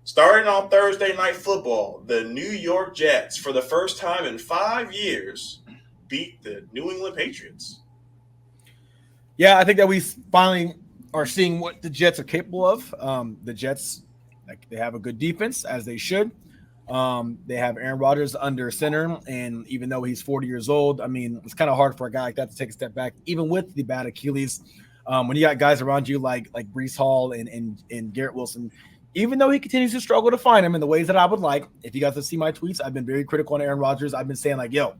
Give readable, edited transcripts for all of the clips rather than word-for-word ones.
Starting on Thursday Night Football, the New York Jets, for the first time in 5 years, beat the New England Patriots. Yeah, I think that we finally are seeing what the Jets are capable of. The Jets, like, they have a good defense, as they should. They have Aaron Rodgers under center, and even though he's 40 years old, I mean, it's kind of hard for a guy like that to take a step back, even with the bad Achilles. When you got guys around you like Brees Hall and Garrett Wilson, even though he continues to struggle to find him in the ways that I would like. If you guys have seen my tweets, I've been very critical on Aaron Rodgers. I've been saying, like, yo,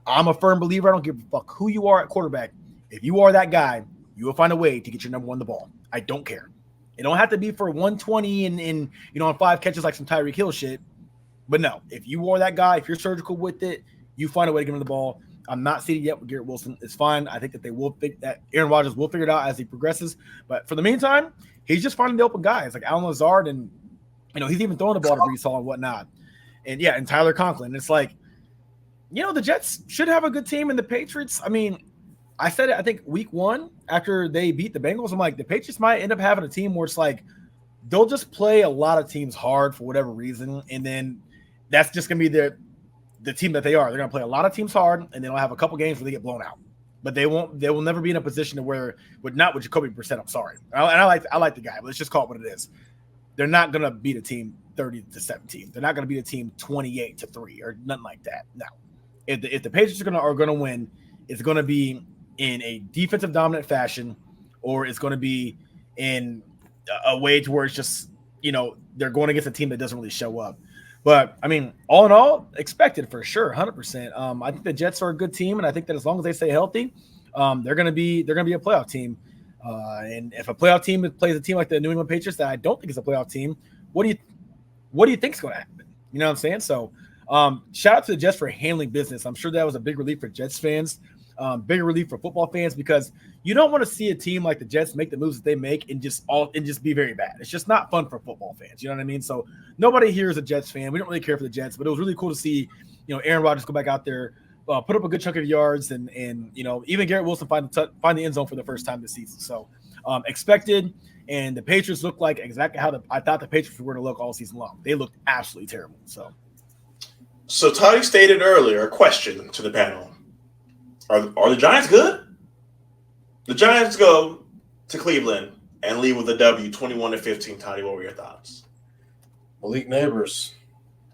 I'm a firm believer. I don't give a fuck who you are at quarterback. If you are that guy, you will find a way to get your number one the ball. I don't care. It don't have to be for 120 and on 5 catches like some Tyreek Hill shit. But no, if you are that guy, if you're surgical with it, you find a way to give him the ball. I'm not seeing it yet with Garrett Wilson. It's fine. I think that they will think that Aaron Rodgers will figure it out as he progresses. But for the meantime, he's just finding the open guys like Alan Lazard, and he's even throwing the ball to Brees Hall and whatnot. And Tyler Conklin. It's like, the Jets should have a good team, and the Patriots, I mean, I said it, I think week 1 after they beat the Bengals, I'm like, the Patriots might end up having a team where it's like they'll just play a lot of teams hard for whatever reason, and then that's just going to be the team that they are. They're going to play a lot of teams hard, and they'll have a couple games where they get blown out. But they will never be in a position to where, not with Jacoby Brissett, I'm sorry. And I like the guy, but let's just call it what it is. They're not going to beat a team 30-17. They're not going to beat a team 28-3 or nothing like that. No. If the Patriots are going to win, it's going to be in a defensive dominant fashion, or it's going to be in a way to where it's just, they're going against a team that doesn't really show up. But I mean, all in all, expected for sure, 100%. I think the Jets are a good team, and I think that as long as they stay healthy, they're going to be a playoff team. And if a playoff team plays a team like the New England Patriots, that I don't think is a playoff team, what do you think is going to happen? You know what I'm saying? So, shout out to the Jets for handling business. I'm sure that was a big relief for Jets fans, bigger relief for football fans, because you don't want to see a team like the Jets make the moves that they make and just be very bad. It's just not fun for football fans. You know what I mean? So nobody here is a Jets fan. We don't really care for the Jets, but it was really cool to see, Aaron Rodgers go back out there, put up a good chunk of yards, and even Garrett Wilson find the end zone for the first time this season. So expected, and the Patriots look like exactly how I thought the Patriots were going to look all season long. They looked absolutely terrible. So Toddy stated earlier, a question to the panel. Are the Giants good? The Giants go to Cleveland and leave with a W, 21-15. Toddy, what were your thoughts? Malik Neighbors,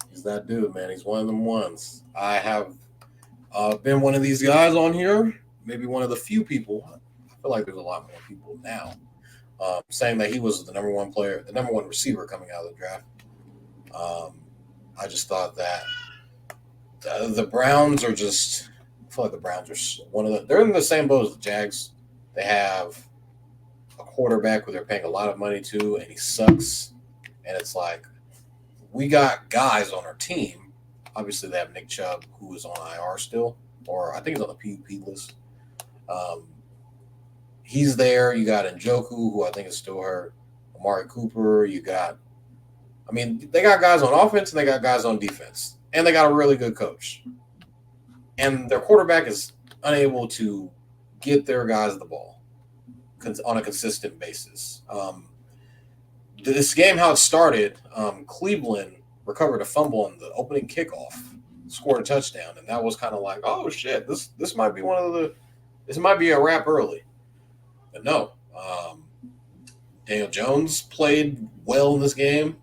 he's that dude, man. He's one of them ones. I have been one of these guys on here, maybe one of the few people. I feel like there's a lot more people now saying that he was the number one player, the number one receiver coming out of the draft. I just thought that the Browns are just. I feel like the Browns are they're in the same boat as the Jags. They have a quarterback who they're paying a lot of money to, and he sucks. And it's like, we got guys on our team. Obviously, they have Nick Chubb, who is on IR still, or I think he's on the PUP list. He's there. You got Njoku, who I think is still hurt. Amari Cooper. They got guys on offense and they got guys on defense. And they got a really good coach. And their quarterback is unable to get their guys the ball on a consistent basis. This game, how it started, Cleveland recovered a fumble on the opening kickoff, scored a touchdown, and that was kind of like, oh shit, this might be this might be a wrap early. But no, Daniel Jones played well in this game.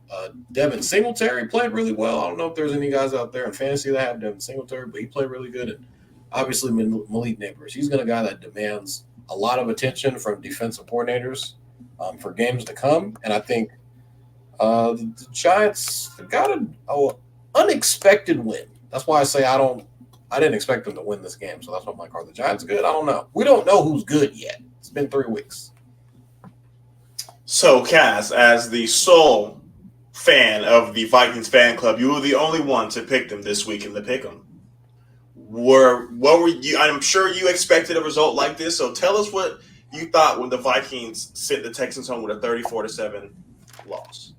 Devin Singletary played really well. I don't know if there's any guys out there in fantasy that have Devin Singletary, but he played really good. And obviously, Malik Neighbors, he's a guy that demands a lot of attention from defensive coordinators for games to come. And I think the Giants got an unexpected win. That's why I say I didn't expect them to win this game. So that's what I'm like, are the Giants good? I don't know. We don't know who's good yet. It's been 3 weeks. So, Cass, as the sole fan of the Vikings fan club, you were the only one to pick them this week in the pick'em. What were you? I'm sure you expected a result like this. So, tell us what you thought when the Vikings sent the Texans home with a 34-7 loss.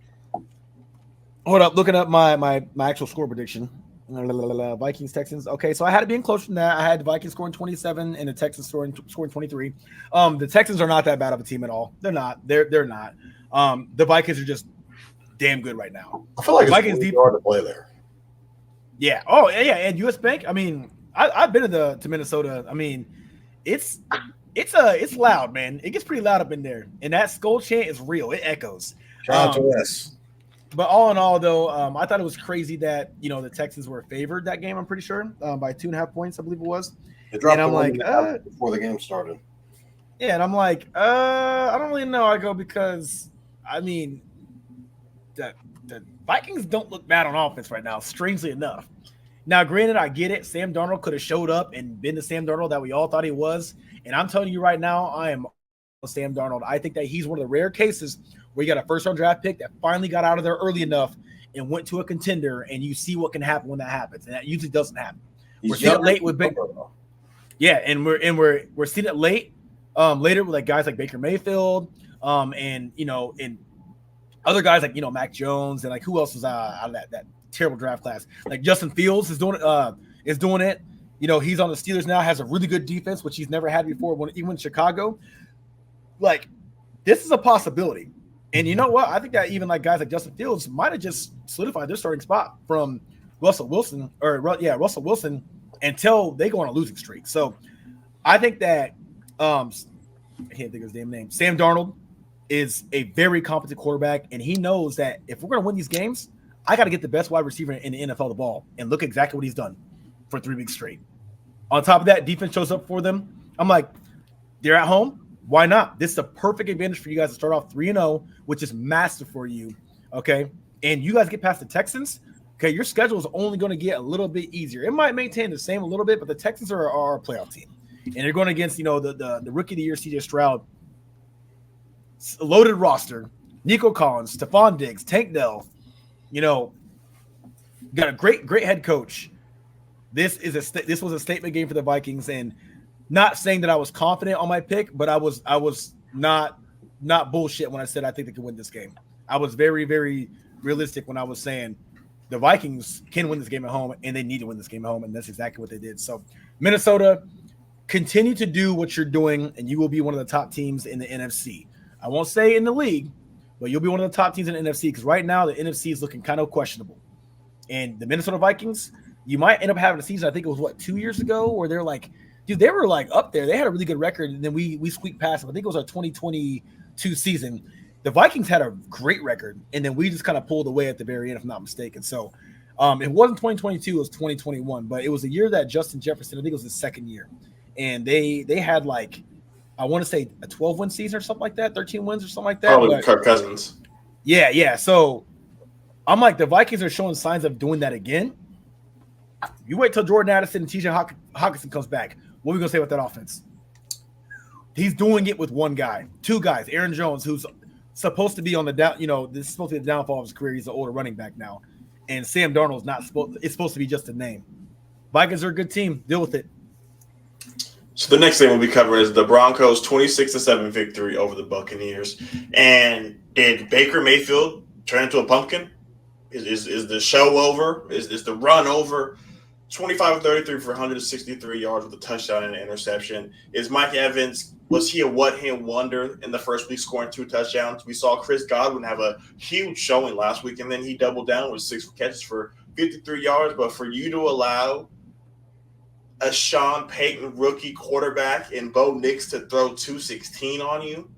Hold up, looking up my actual score prediction. Vikings Texans. Okay, so I had it being closer than that. I had the Vikings scoring 27 and the Texans scoring 23. The Texans are not that bad of a team at all. They're not. They're not. The Vikings are just damn good right now. I feel like it's Vikings really hard to play there. Yeah. Oh, yeah. And US Bank. I mean, I've been to Minnesota. I mean, it's loud, man. It gets pretty loud up in there, and that skull chant is real. It echoes. Shout out to us. But all in all, though, I thought it was crazy that the Texans were favored that game. I'm pretty sure by 2.5 points, I believe it was. They dropped and I'm like, before the game started. Yeah, and I'm like, I don't really know. I go because I mean, the Vikings don't look bad on offense right now. Strangely enough. Now, granted, I get it. Sam Darnold could have showed up and been the Sam Darnold that we all thought he was. And I'm telling you right now, I am Sam Darnold. I think that he's one of the rare cases where you got a first-round draft pick that finally got out of there early enough and went to a contender, and you see what can happen when that happens. And that usually doesn't happen. We're seeing it late with and we're seeing it later with like guys like Baker Mayfield, and other guys like Mac Jones, and like who else was out of that terrible draft class? Like Justin Fields is doing it. He's on the Steelers now, has a really good defense, which he's never had before, even in Chicago. Like, this is a possibility. And you know what? I think that even like guys like Justin Fields might have just solidified their starting spot from Russell Wilson until they go on a losing streak. So I think that I can't think of his damn name. Sam Darnold is a very competent quarterback, and he knows that if we're going to win these games, I got to get the best wide receiver in the NFL the ball, and look exactly what he's done for 3 weeks straight. On top of that, defense shows up for them. I'm like, they're at home. Why not? This is a perfect advantage for you guys to start off 3-0, which is massive for you, okay? And you guys get past the Texans, okay? Your schedule is only going to get a little bit easier. It might maintain the same a little bit, but the Texans are a playoff team. And they're going against, the rookie of the year, C.J. Stroud, loaded roster, Nico Collins, Stephon Diggs, Tank Dell, got a great head coach. This was a statement game for the Vikings, and not saying that I was confident on my pick, but I was not bullshit when I said I think they could win this game. I was very, very realistic when I was saying the Vikings can win this game at home, and they need to win this game at home, and that's exactly what they did. So Minnesota, continue to do what you're doing, and you will be one of the top teams in the NFC. I won't say in the league, but you'll be one of the top teams in the NFC, because right now the NFC is looking kind of questionable. And the Minnesota Vikings, you might end up having a season, I think it was 2 years ago, where they're like, dude, they were like up there. They had a really good record, and then we squeaked past them. I think it was our 2022 season. The Vikings had a great record, and then we just kind of pulled away at the very end, if I'm not mistaken. So it wasn't 2022, it was 2021, but it was the year that Justin Jefferson, I think it was his second year, and they had like, I want to say a 12-win season or something like that, 13 wins or something like that. Probably Kirk Cousins. Yeah. So I'm like, the Vikings are showing signs of doing that again. You wait till Jordan Addison and T.J. Hawkinson comes back. What are we going to say about that offense? He's doing it with one guy, 2 guys. Aaron Jones, who's supposed to be on the down, this is supposed to be the downfall of his career. He's an older running back now. And Sam Darnold's not supposed – it's supposed to be just a name. Vikings are a good team. Deal with it. So the next thing we'll be covering is the Broncos' 26-7 victory over the Buccaneers. And did Baker Mayfield turn into a pumpkin? Is the show over? Is the run over? 25-33 for 163 yards with a touchdown and an interception. Is Mike Evans, was he a one-hit wonder in the first week, scoring 2 touchdowns? We saw Chris Godwin have a huge showing last week, and then he doubled down with 6 catches for 53 yards. But for you to allow a Sean Payton rookie quarterback and Bo Nix to throw 216 on you,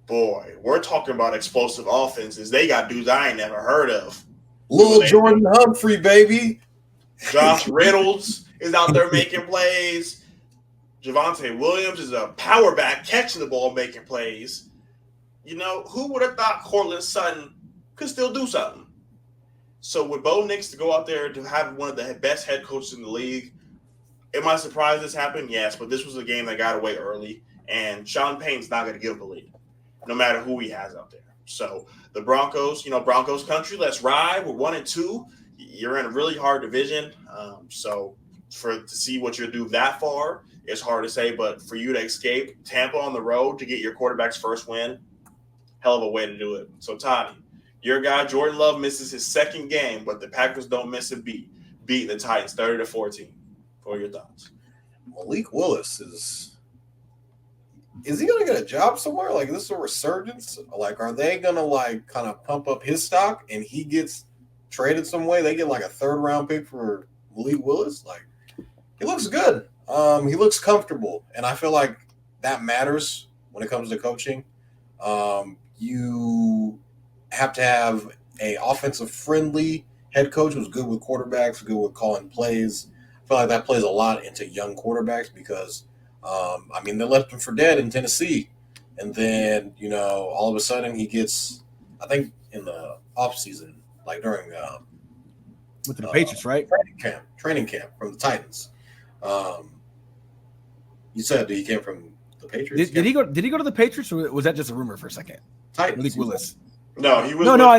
boy, we're talking about explosive offenses. They got dudes I ain't never heard of. Little Jordan Humphrey, baby. Josh Reynolds is out there making plays. Javonte Williams is a power back catching the ball, making plays. Who would have thought Cortland Sutton could still do something? So with Bo Nix to go out there to have one of the best head coaches in the league, am I surprised this happened? Yes, but this was a game that got away early, and Sean Payton's not going to give the lead, no matter who he has out there. So the Broncos, Broncos country, let's ride. We're 1-2. You're in a really hard division. So to see what you'll do that far, it's hard to say. But for you to escape Tampa on the road to get your quarterback's first win, hell of a way to do it. So, Toddy, your guy Jordan Love misses his second game, but the Packers don't miss a beat, beating the Titans 30-14. What are your thoughts? Malik Willis is is he gonna get a job somewhere? Like, is this a resurgence? Like, are they gonna like kind of pump up his stock and he gets traded some way? They get like a 3rd-round pick for Malik Willis. Like, he looks good. He looks comfortable, and I feel like that matters when it comes to coaching. You have to have a offensive friendly head coach who's good with quarterbacks, good with calling plays. I feel like that plays a lot into young quarterbacks because, I mean, they left him for dead in Tennessee. And then, all of a sudden he gets, I think in the offseason, like during with the Patriots, right? Training camp from the Titans. You said he came from the Patriots. Did he go? Did he go to the Patriots, or was that just a rumor for a second? Titans. Malik Willis. No, he was. No, I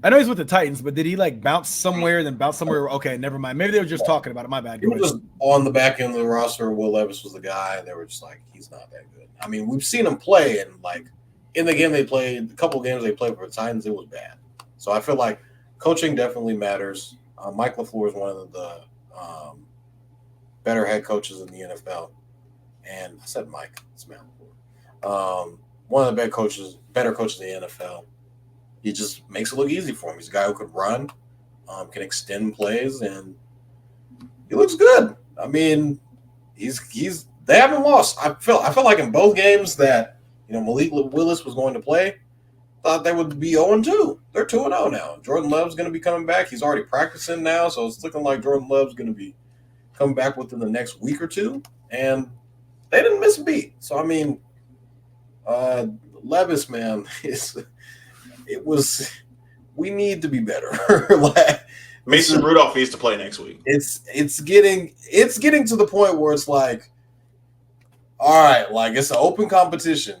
know he's with the Titans, but did he like bounce somewhere, then bounce somewhere? Okay, never mind. Maybe they were just talking about it. My bad. He was just on the back end of the roster. Will Levis was the guy, and they were just like, he's not that good. I mean, we've seen him play, and like in the game they played, a couple of games they played for the Titans, it was bad. So I feel like coaching definitely matters. Mike LaFleur is one of the better head coaches in the NFL. And I said Mike, it's Matt LaFleur. One of the better coaches in the NFL. He just makes it look easy for him. He's a guy who could run, can extend plays, and he looks good. I mean, they haven't lost. I felt like in both games that Malik Willis was going to play, thought they would be 0-2. They're 2-0 now. Jordan Love's going to be coming back. He's already practicing now, so it's looking like Jordan Love's going to be coming back within the next week or two. And they didn't miss a beat. So, I mean, Levis, man, we need to be better. Mason Rudolph needs to play next week. It's getting to the point where it's like, all right, like it's an open competition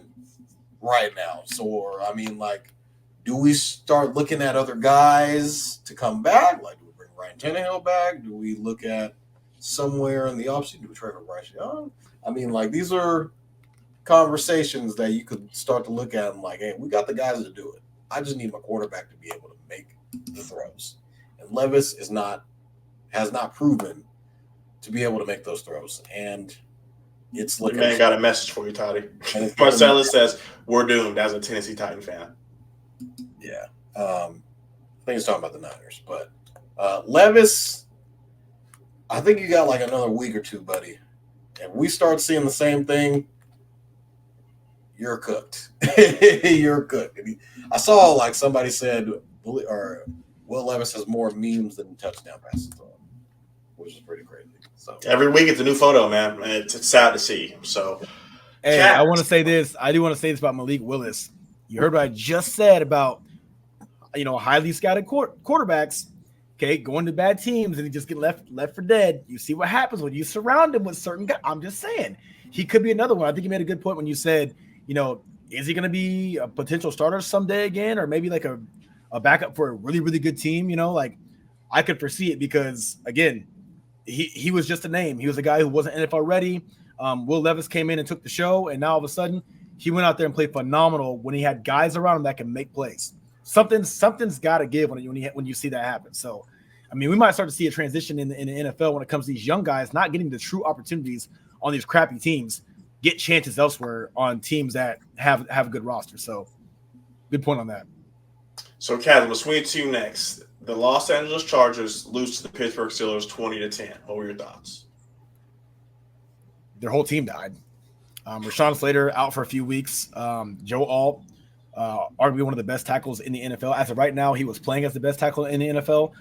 right now. So, I mean, like, do we start looking at other guys to come back? Like, do we bring Ryan Tannehill back? Do we look at somewhere in the offseason? Do we trade for Bryce Young? I mean, like, these are conversations that you could start to look at and like, hey, we got the guys to do it. I just need my quarterback to be able to make the throws. And Levis has not proven to be able to make those throws. And it's looking. Man got a message for you, Toddy. Marcellus says we're doomed as a Tennessee Titan fan. Yeah. I think he's talking about the Niners. But Levis, I think you got like another week or two, buddy. If we start seeing the same thing, you're cooked. You're cooked. I saw like somebody said, or Will Levis has more memes than touchdown passes on, which is pretty crazy. So every week it's a new photo, man. It's sad to see. So, hey, I want to say this. I do want to say this about Malik Willis. You heard what I just said about highly scouted quarterbacks. Okay, going to bad teams and he just get left for dead. You see what happens when you surround him with certain guys. I'm just saying he could be another one. I think you made a good point when you said, is he going to be a potential starter someday again, or maybe like a backup for a really, really good team? Like I could foresee it because again, he was just a name. He was a guy who wasn't NFL ready. Will Levis came in and took the show, and now all of a sudden he went out there and played phenomenal when he had guys around him that can make plays. Something's got to give when you see that happen. So, I mean, we might start to see a transition in the NFL when it comes to these young guys not getting the true opportunities on these crappy teams, get chances elsewhere on teams that have a good roster. So, good point on that. So, Kaz, we'll swing to you next. The Los Angeles Chargers lose to the Pittsburgh Steelers 20-10. What were your thoughts? Their whole team died. Rashawn Slater out for a few weeks. Joe Alt, arguably one of the best tackles in the NFL. As of right now, he was playing as the best tackle in the NFL.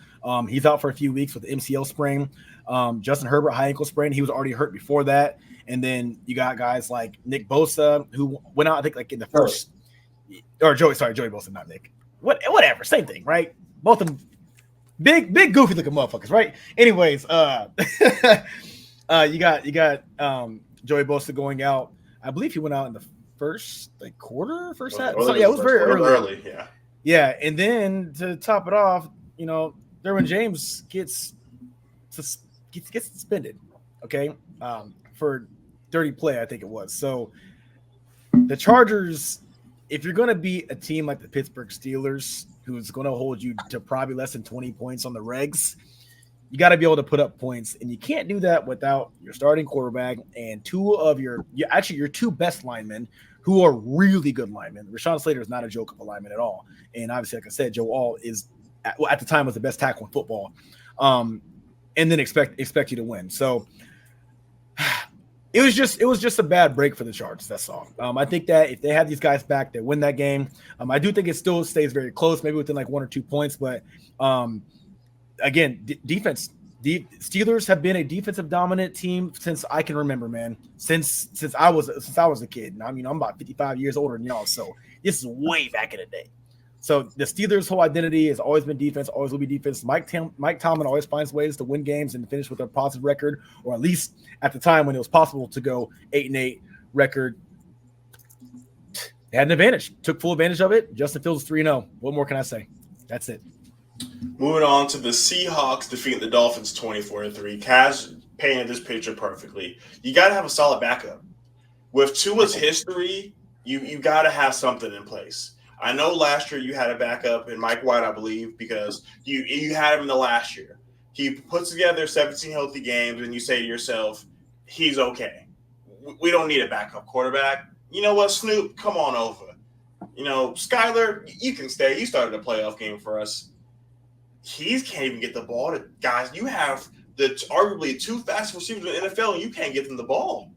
He's out for a few weeks with the MCL sprain. Justin Herbert, high ankle sprain. He was already hurt before that. And then you got guys like Nick Bosa, who went out, I think, like in the first – or Joey Bosa, not Nick. Whatever, same thing, right? Both of them big, goofy looking motherfuckers, right? Anyways, you got Joey Bosa going out. I believe he went out in the first quarter, first half. So yeah, it was very early. Yeah, and then to top it off, Derwin James gets suspended, okay, for dirty play, I think it was. So the Chargers, if you're going to beat a team like the Pittsburgh Steelers, who's going to hold you to probably less than 20 points on the regs, you got to be able to put up points, and you can't do that without your starting quarterback and two of your two best linemen who are really good linemen. Rashawn Slater is not a joke of a lineman at all, and obviously, like I said, Joe All is at the time was the best tackle in football, and then expect you to win. So it was just a bad break for the Chargers. That's all. I think that if they have these guys back, they win that game. I do think it still stays very close, maybe within like 1 or 2 points, but again, defense. The Steelers have been a defensive dominant team since I can remember, man. Since I was a kid. And I mean, I'm about 55 years older than y'all, so this is way back in the day. So the Steelers' whole identity has always been defense, always will be defense. Mike Tomlin always finds ways to win games and finish with a positive record, or at least at the time when it was possible to go 8-8 record. They had an advantage, took full advantage of it. Justin Fields 3-0. What more can I say? That's it. Moving on to the Seahawks defeating the Dolphins 24-3. Kaz painted this picture perfectly. You got to have a solid backup. With Tua's history, you got to have something in place. I know last year you had a backup in Mike White, I believe, because you had him in the last year. He puts together 17 healthy games, and you say to yourself, he's okay. We don't need a backup quarterback. You know what, Snoop, come on over. You know, Skyler, you can stay. You started a playoff game for us. He can't even get the ball to guys. You have arguably 2 fastest receivers in the NFL, and you can't get them the ball.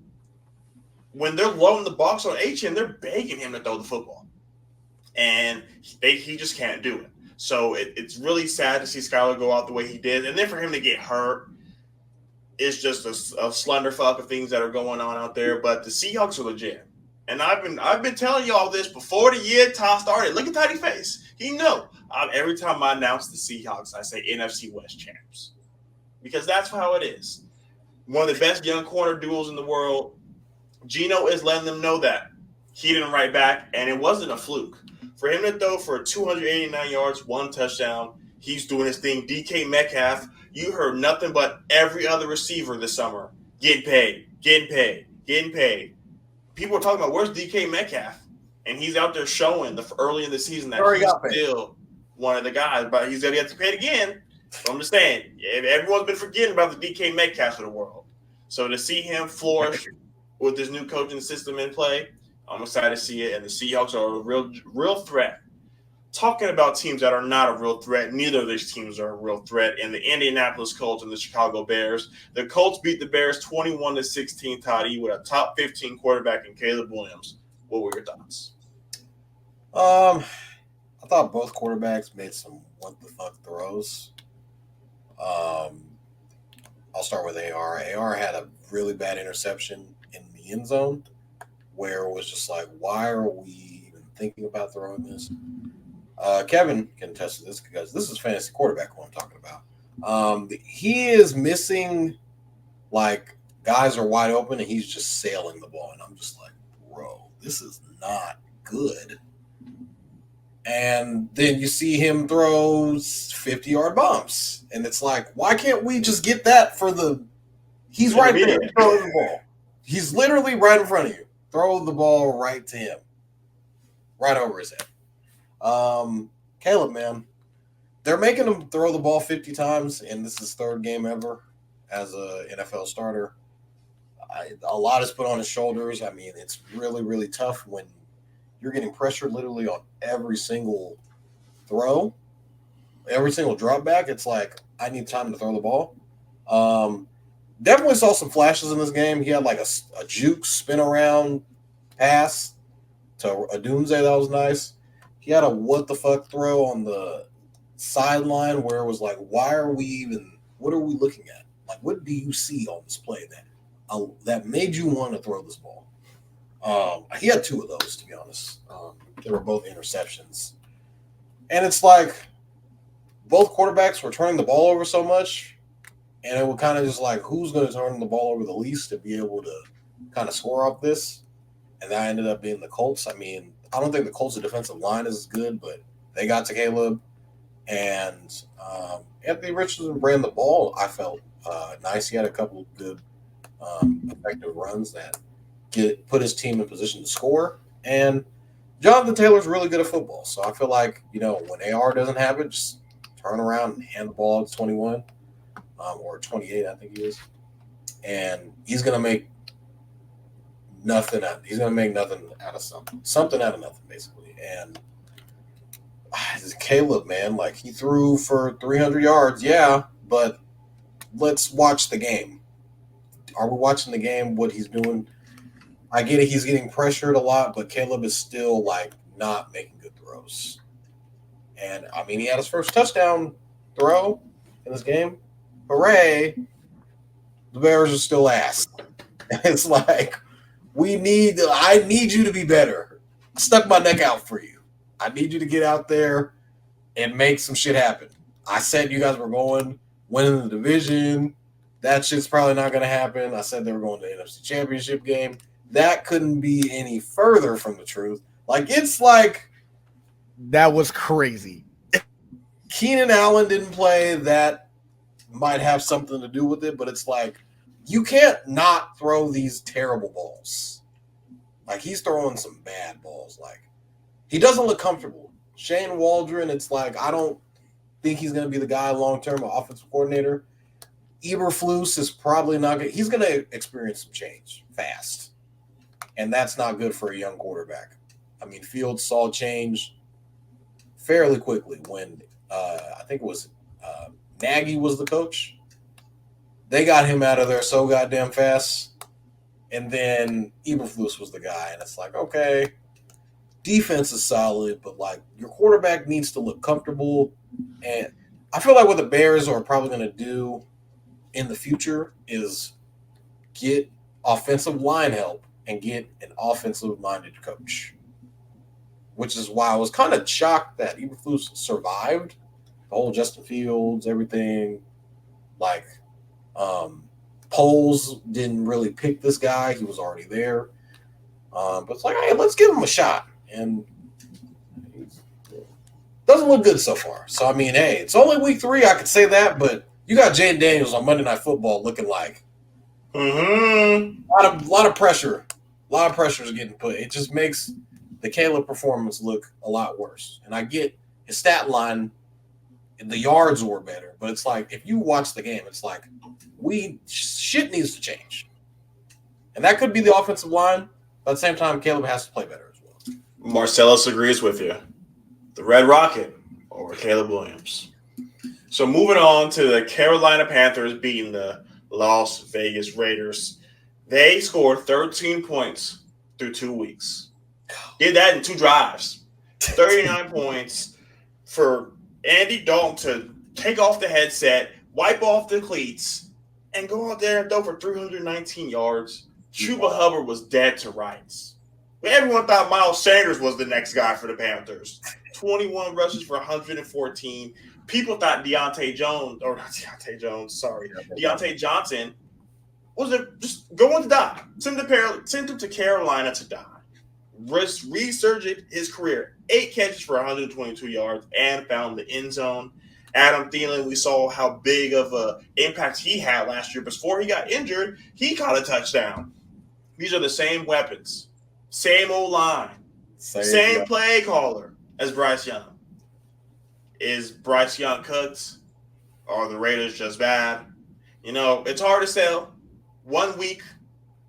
When they're loading the box on HN, they're begging him to throw the football. And he just can't do it. So it's really sad to see Skyler go out the way he did. And then for him to get hurt, it's just a slunderfuck of things that are going on out there. But the Seahawks are legit. And I've been telling y'all this before the year Tom started. Look at Tiny Face. He know. Every time I announce the Seahawks, I say NFC West champs. Because that's how it is. One of the best young corner duels in the world. Geno is letting them know that. He didn't write back, and it wasn't a fluke. For him to throw for 289 yards, 1 touchdown, he's doing his thing. DK Metcalf, you heard nothing but every other receiver this summer getting paid. People are talking about, where's DK Metcalf? And he's out there showing early in the season that he's still one of the guys, but he's going to have to pay it again. So I'm just saying, everyone's been forgetting about the DK Metcalf of the world. So to see him flourish with this new coaching system in play, I'm excited to see it. And the Seahawks are a real threat. Talking about teams that are not a real threat, neither of these teams are a real threat. In the Indianapolis Colts and the Chicago Bears, the Colts beat the Bears 21-16, Toddy, with a top 15 quarterback in Caleb Williams. What were your thoughts? I thought both quarterbacks made some what the fuck throws. I'll start with AR. AR had a really bad interception in the end zone where it was just like, why are we even thinking about throwing this? Kevin can attest to this because this is fantasy quarterback who I'm talking about. He is missing, like, guys are wide open and he's just sailing the ball. And I'm just like, bro, this is not good. And then you see him throw 50-yard bombs. And it's like, why can't we just get that for the – he's right there. Throw the ball. He's literally right in front of you. Throw the ball right to him. Right over his head. Caleb, man, they're making him throw the ball 50 times, and this is his 3rd game ever as a NFL starter. A lot is put on his shoulders. I mean, it's really, really tough when you're getting pressured literally on every single throw, every single drop back. It's like, I need time to throw the ball. Definitely saw some flashes in this game. He had like a juke spin around pass to Adunze. That was nice. He had a what the fuck throw on the sideline where it was like, what are we looking at? Like, what do you see on this play that made you want to throw this ball? He had 2 of those, to be honest. They were both interceptions. And it's like both quarterbacks were turning the ball over so much, and it was kind of just like, who's going to turn the ball over the least to be able to kind of score off this? And that ended up being the Colts. I mean, I don't think the Colts' defensive line is as good, but they got to Caleb. And Anthony Richardson ran the ball, I felt nice. He had a couple of good effective runs that put his team in position to score. And Jonathan Taylor's really good at football. So I feel like, when AR doesn't have it, just turn around and hand the ball out to 21. or 28, I think he is. And he's gonna make nothing out. He's gonna make nothing out of something out of nothing, basically. And Caleb, man, like he threw for 300 yards, yeah, but let's watch the game. Are we watching the game? What he's doing? I get it. He's getting pressured a lot, but Caleb is still like not making good throws. And I mean, he had his first touchdown throw in this game. Hooray! The Bears are still ass. It's like I need you to be better. I stuck my neck out for you. I need you to get out there and make some shit happen. I said you guys were going winning the division. That shit's probably not going to happen. I said they were going to the NFC Championship game. That couldn't be any further from the truth. Like, it's like that was crazy. Keenan Allen didn't play. That might have something to do with it, but it's like you can't not throw these terrible balls. Like, he's throwing some bad balls. Like, he doesn't look comfortable. Shane Waldron, it's like I don't think he's going to be the guy long-term offensive coordinator. Eberflus is probably not good. He's going to experience some change fast, and that's not good for a young quarterback. I mean, Fields saw change fairly quickly when I think it was Nagy was the coach. They got him out of there so goddamn fast, and then Eberflus was the guy, and it's like, okay, defense is solid, but like your quarterback needs to look comfortable, and I feel like what the Bears are probably going to do in the future is get offensive line help and get an offensive-minded coach, which is why I was kind of shocked that Eberflus survived the whole Justin Fields, everything. Like, polls didn't really pick this guy. He was already there. But it's like, hey, let's give him a shot. And he doesn't look good so far. So, I mean, hey, it's only week 3. I could say that, but you got Jaden Daniels on Monday Night Football looking like a lot of pressure. A lot of pressure is getting put. It just makes the Caleb performance look a lot worse. And I get his stat line, the yards were better, but it's like if you watch the game, it's like shit needs to change. And that could be the offensive line, but at the same time, Caleb has to play better as well. Marcellus agrees with you. The Red Rocket over Caleb Williams. So moving on to the Carolina Panthers beating the Las Vegas Raiders. They scored 13 points through 2 weeks. Did that in 2 drives. 39 points for Andy Dalton to take off the headset, wipe off the cleats, and go out there and throw for 319 yards. Chuba Hubbard was dead to rights. Everyone thought Miles Sanders was the next guy for the Panthers. 21 rushes for 114. People thought Deontay Johnson was just going to die. Send him to Carolina to die. Resurged his career. 8 catches for 122 yards and found the end zone. Adam Thielen, we saw how big of an impact he had last year. Before he got injured, he caught a touchdown. These are the same weapons. Same old line. Same play caller as Bryce Young. Is Bryce Young cooked? Are the Raiders just bad? You know, it's hard to tell. 1 week,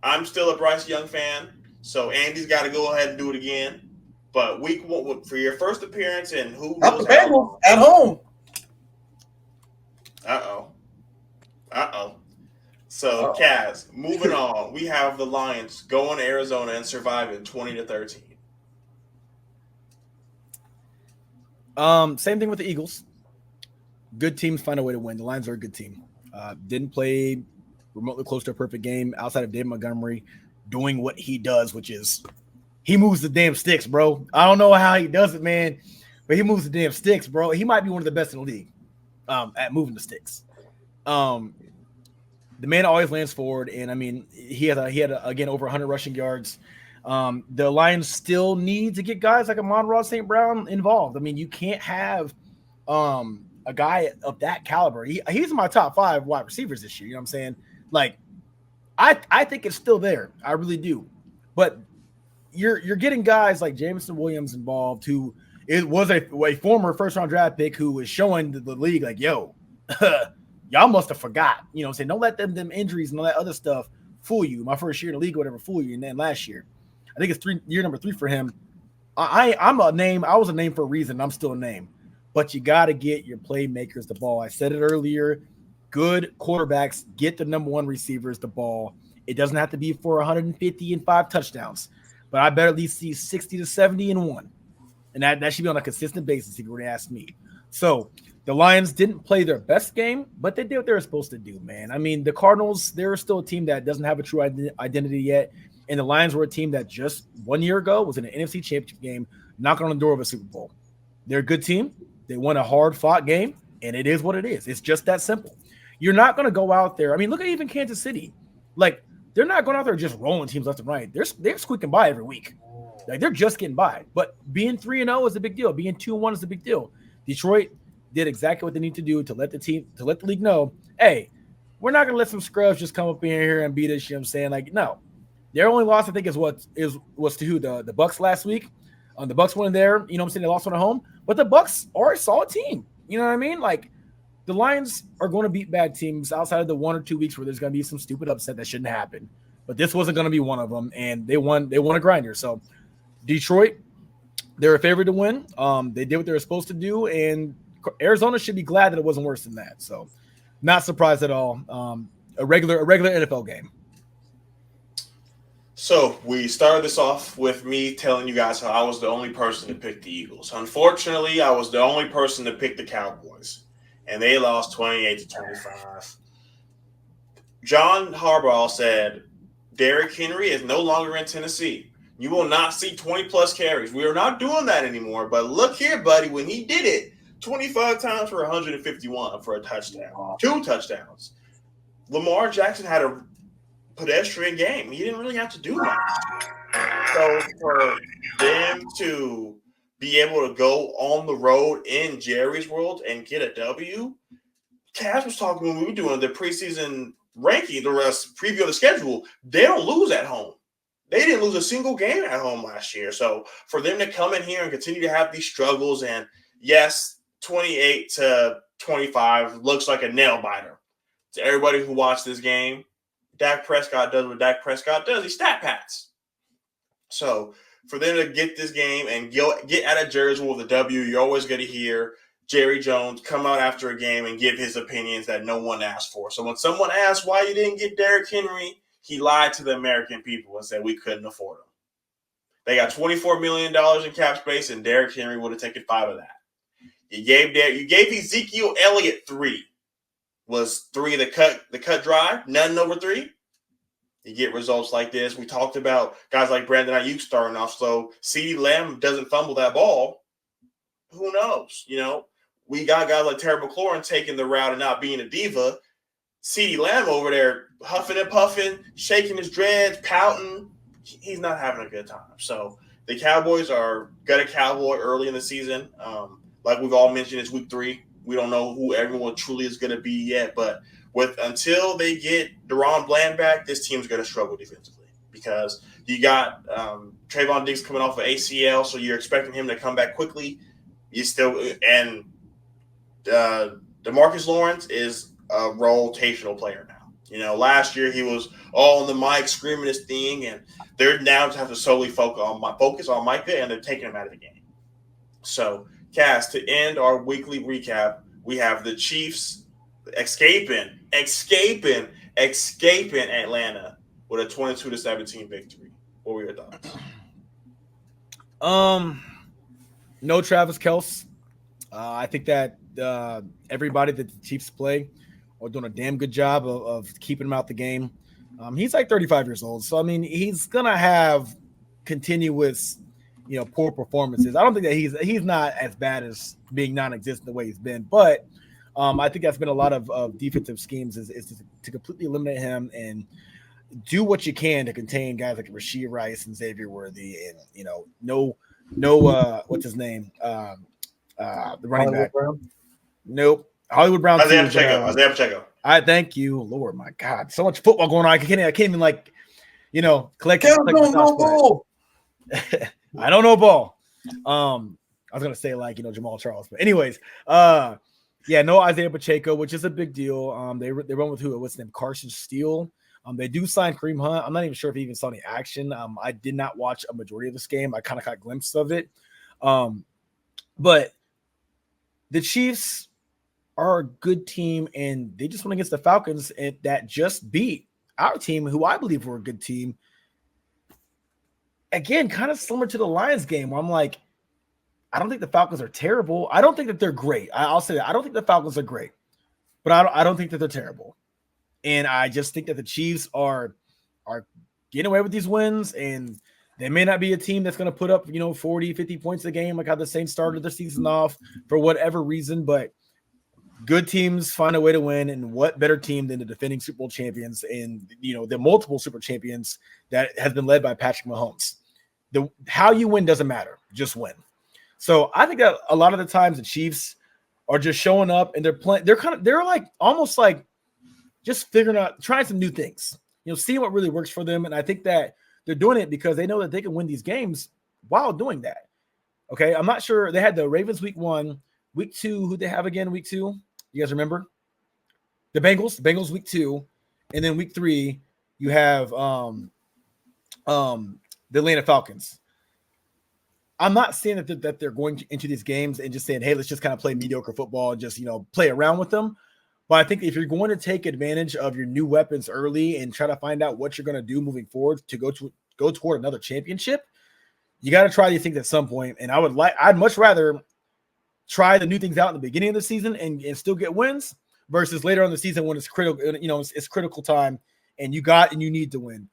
I'm still a Bryce Young fan, so Andy's got to go ahead and do it again. But week 1, for your first appearance, and who knows the Bengals at home. So, Kaz, moving on. We have the Lions going to Arizona and surviving 20-13. Same thing with the Eagles. Good teams find a way to win. The Lions are a good team. Didn't play remotely close to a perfect game outside of David Montgomery doing what he does, which is he moves the damn sticks, bro. I don't know how he does it, man, but he moves the damn sticks, bro. He might be one of the best in the league at moving the sticks. The man always lands forward, and I mean, he had again over 100 rushing yards. The Lions still need to get guys like Amon-Ra St. Brown involved. I mean, you can't have a guy of that caliber. He's in my top 5 wide receivers this year. You know what I'm saying? Like, I think it's still there. I really do. But you're getting guys like Jameson Williams involved, who was a former first-round draft pick who was showing the league like, yo, y'all must have forgot. You know what I'm saying? Don't let them injuries and all that other stuff fool you. My first year in the league or whatever fool you. And then last year, I think it's year number 3 for him. I'm a name. I was a name for a reason. I'm still a name. But you got to get your playmakers the ball. I said it earlier. Good quarterbacks get the number 1 receivers the ball. It doesn't have to be for 150 and 5 touchdowns, but I better at least see 60 to 70 and 1. And that should be on a consistent basis if you were to ask me. So the Lions didn't play their best game, but they did what they were supposed to do, man. I mean, the Cardinals, they're still a team that doesn't have a true identity yet. And the Lions were a team that just 1 year ago was in an NFC Championship game, knocking on the door of a Super Bowl. They're a good team. They won a hard-fought game, and it is what it is. It's just that simple. You're not going to go out there. I mean, look at even Kansas City. Like, they're not going out there just rolling teams left and right. They're squeaking by every week. Like, they're just getting by. But being 3-0 is a big deal. Being 2-1 is a big deal. Detroit did exactly what they need to do to let the league know, hey, we're not going to let some scrubs just come up in here and beat us. You know what I'm saying? Like, no. Their only loss, I think, was to who? The Bucks last week. The Bucks went in there. You know what I'm saying? They lost one at home. But the Bucks are a solid team. You know what I mean? Like, the Lions are going to beat bad teams outside of the 1 or 2 weeks where there's going to be some stupid upset that shouldn't happen. But this wasn't going to be one of them, and they won a grinder. So Detroit, they're a favorite to win. They did what they were supposed to do, and Arizona should be glad that it wasn't worse than that. So not surprised at all. A regular NFL game. So we started this off with me telling you guys how I was the only person to pick the Eagles. Unfortunately, I was the only person to pick the Cowboys, and they lost 28-25. John Harbaugh said Derrick Henry is no longer in Tennessee. You will not see 20-plus carries. We are not doing that anymore. But look here, buddy, when he did it, 25 times for 151 for a touchdown, 2 touchdowns. Lamar Jackson had a pedestrian game. He didn't really have to do much. So for them to be able to go on the road in Jerry's world and get a W, Cass was talking when we were doing the preseason ranking, the rest preview of the schedule, they don't lose at home. They didn't lose a single game at home last year. So for them to come in here and continue to have these struggles, and yes, 28-25 looks like a nail biter to everybody who watched this game. Dak Prescott does what Dak Prescott does. He stat pats. So for them to get this game and get out of Jerry's with a W, you're always going to hear Jerry Jones come out after a game and give his opinions that no one asked for. So when someone asked why you didn't get Derrick Henry, he lied to the American people and said we couldn't afford him. They got $24 million in cap space, and Derrick Henry would have taken 5 of that. You gave Ezekiel Elliott 3. Was 3 the cut drive? None over 3. You get results like this. We talked about guys like Brandon Ayuk starting off slow. CeeDee Lamb doesn't fumble that ball. Who knows? You know, we got guys like Terry McLaurin taking the route and not being a diva. CeeDee Lamb over there huffing and puffing, shaking his dreads, pouting. He's not having a good time. So the Cowboys are got a cowboy early in the season. Like we've all mentioned, it's week 3. We don't know who everyone truly is going to be yet, but until they get DeRon Bland back, this team's going to struggle defensively because you got Trayvon Diggs coming off of ACL, so you're expecting him to come back quickly. DeMarcus Lawrence is a rotational player now. You know, last year he was all on the mic screaming his thing, and they're now to have to solely focus on Micah, and they're taking him out of the game. So, Cass, to end our weekly recap, we have the Chiefs escaping Atlanta with a 22-17 victory. What were your thoughts? No Travis Kelce. I think that everybody that the Chiefs play are doing a damn good job of keeping him out the game. He's like 35 years old, so I mean he's gonna have continuous, poor performances. I don't think that he's not as bad as being non-existent the way he's been, but I think that's been a lot of defensive schemes is to completely eliminate him and do what you can to contain guys like Rashee Rice and Xavier Worthy, and no what's his name, the running back. Brown? Nope, Hollywood Brown. Isaiah Pacheco. I thank you, Lord. My God, so much football going on. I can't even collect. I don't know ball. I was gonna say Jamal Charles, but anyways, Yeah, no Isaiah Pacheco, which is a big deal. They run with who? What's his name? Carson Steele. They do sign Kareem Hunt. I'm not even sure if he even saw any action. I did not watch a majority of this game. I kind of got a glimpse of it. But the Chiefs are a good team, and they just went against the Falcons that just beat our team, who I believe were a good team. Again, kind of similar to the Lions game, where I'm like, I don't think the Falcons are terrible. I don't think that they're great. I'll say that. I don't think the Falcons are great, but I don't think that they're terrible. And I just think that the Chiefs are getting away with these wins, and they may not be a team that's going to put up, 40, 50 points a game like how the Saints started the season off for whatever reason, but good teams find a way to win, and what better team than the defending Super Bowl champions and, the multiple Super champions that has been led by Patrick Mahomes. How you win doesn't matter. Just win. So I think that a lot of the times the Chiefs are just showing up and they're playing. They're like almost like just figuring out, trying some new things, seeing what really works for them. And I think that they're doing it because they know that they can win these games while doing that. Okay. I'm not sure. They had the Ravens week 1, week 2. Who they have again? Week 2. You guys remember? The Bengals week 2. And then week 3, you have the Atlanta Falcons. I'm not saying that they're going into these games and just saying, hey, let's just kind of play mediocre football and just, play around with them. But I think if you're going to take advantage of your new weapons early and try to find out what you're going to do moving forward to go toward another championship, you got to try these things at some point. And I'd much rather try the new things out in the beginning of the season and still get wins versus later on in the season when it's critical, it's critical time and you need to win.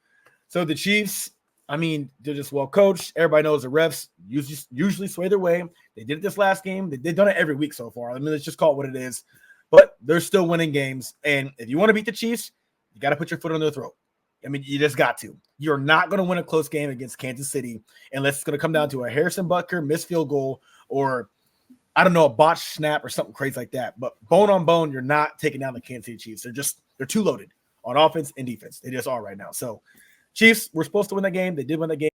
So the Chiefs, I mean, they're just well coached. Everybody knows the refs usually sway their way. They did it this last game. They've done it every week so far. I mean, let's just call it what it is. But they're still winning games. And if you want to beat the Chiefs, you got to put your foot on their throat. I mean, you just got to. You're not going to win a close game against Kansas City unless it's going to come down to a Harrison Butker missed field goal or, I don't know, a botched snap or something crazy like that. But bone on bone, you're not taking down the Kansas City Chiefs. They're too loaded on offense and defense. They just are right now. So Chiefs were supposed to win that game. They did win that game.